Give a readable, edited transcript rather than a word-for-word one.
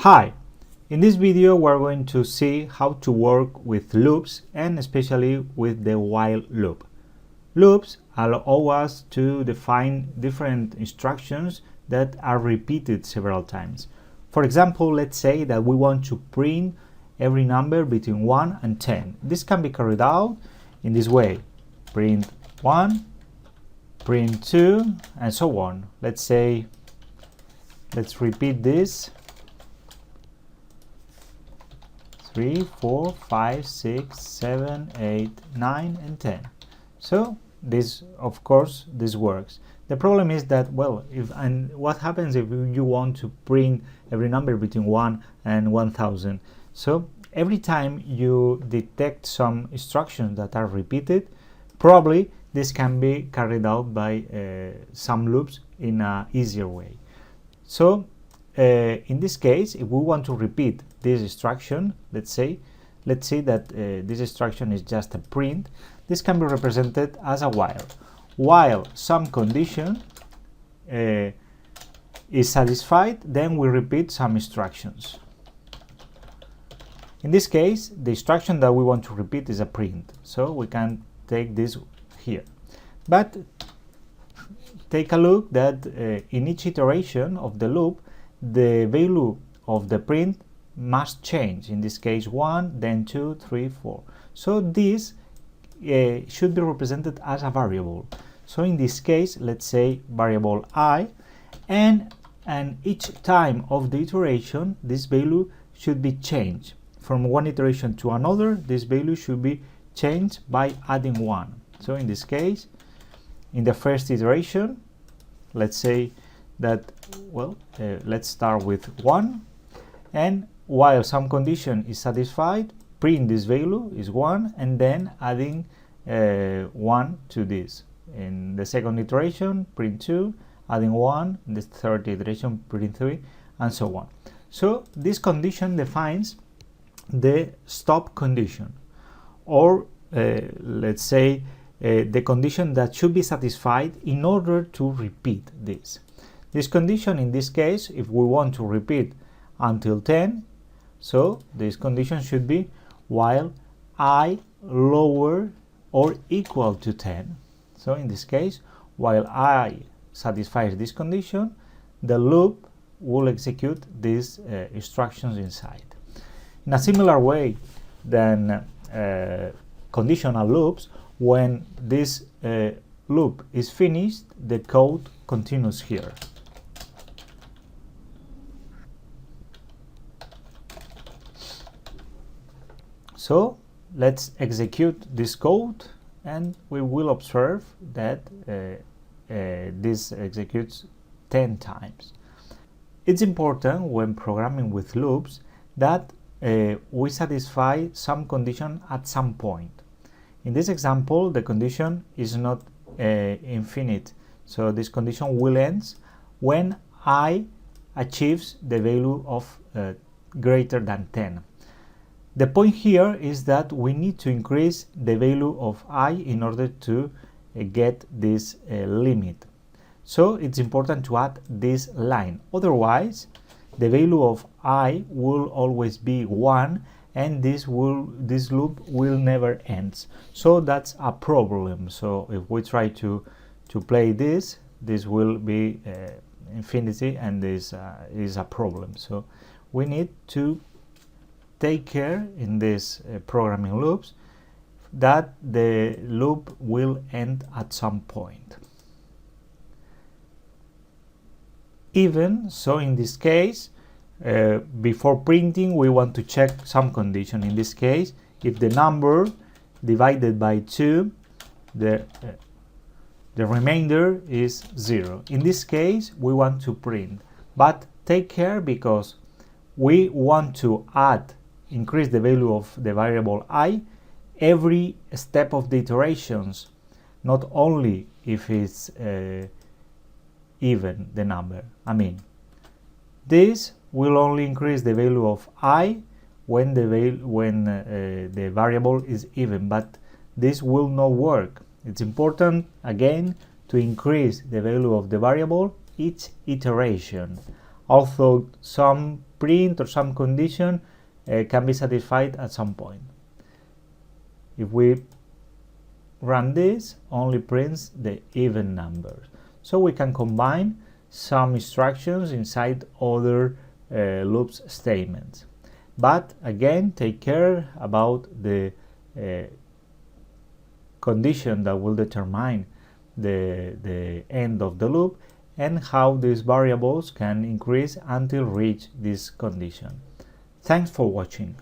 Hi! In this video we're going to see how to work with loops and especially with the while loop. Loops allow us to define different instructions that are repeated several times. For example, let's say that we want to print every number between 1 and 10. This can be carried out in this way. Print 1, print 2, and so on. Let's repeat this. 3, 4, 5, 6, 7, 8, 9, and 10. So this, of course, this works. The problem is that, well, what happens if you want to print every number between 1 and 1000? So every time you detect some instructions that are repeated, probably this can be carried out by some loops in an easier way. So in this case, if we want to repeat this instruction, let's say that this instruction is just a print, this can be represented as a while. While some condition is satisfied, then we repeat some instructions. In this case, the instruction that we want to repeat is a print, so we can take this here. But take a look that in each iteration of the loop, the value of the print must change. In this case 1, then 2, 3, 4. So this should be represented as a variable. So in this case, let's say variable I, and each time of the iteration this value should be changed. From one iteration to another, this value should be changed by adding 1. So in this case, in the first iteration, let's say that, well, let's start with 1, and while some condition is satisfied, print this value is 1, and then adding 1 to this. In the second iteration, print 2, adding 1, in the third iteration, print 3, and so on. So this condition defines the stop condition, or let's say the condition that should be satisfied in order to repeat this. This condition, in this case, if we want to repeat until 10, so this condition should be while I lower or equal to 10. So in this case, while I satisfies this condition, the loop will execute these instructions inside. In a similar way than conditional loops, when this loop is finished, the code continues here. So let's execute this code, and we will observe that this executes 10 times. It's important when programming with loops that we satisfy some condition at some point. In this example, the condition is not infinite, so this condition will end when I achieves the value of greater than 10. The point here is that we need to increase the value of I in order to get this limit. So it's important to add this line, otherwise the value of I will always be 1, and this loop will never end. So that's a problem. So if we try to play this will be infinity, and this is a problem. So we need to take care in these programming loops that the loop will end at some point. Even so, in this case, before printing, we want to check some condition. In this case, if the number divided by 2, the remainder is 0. In this case, we want to print, but take care, because we want to increase the value of the variable I every step of the iterations, not only if it's even the number. I mean, this will only increase the value of I when the variable is even, but this will not work. It's important, again, to increase the value of the variable each iteration. Although some print or some condition can be satisfied at some point. If we run this, only prints the even numbers. So we can combine some instructions inside other loops statements. But again, take care about the condition that will determine the end of the loop and how these variables can increase until reach this condition. Thanks for watching.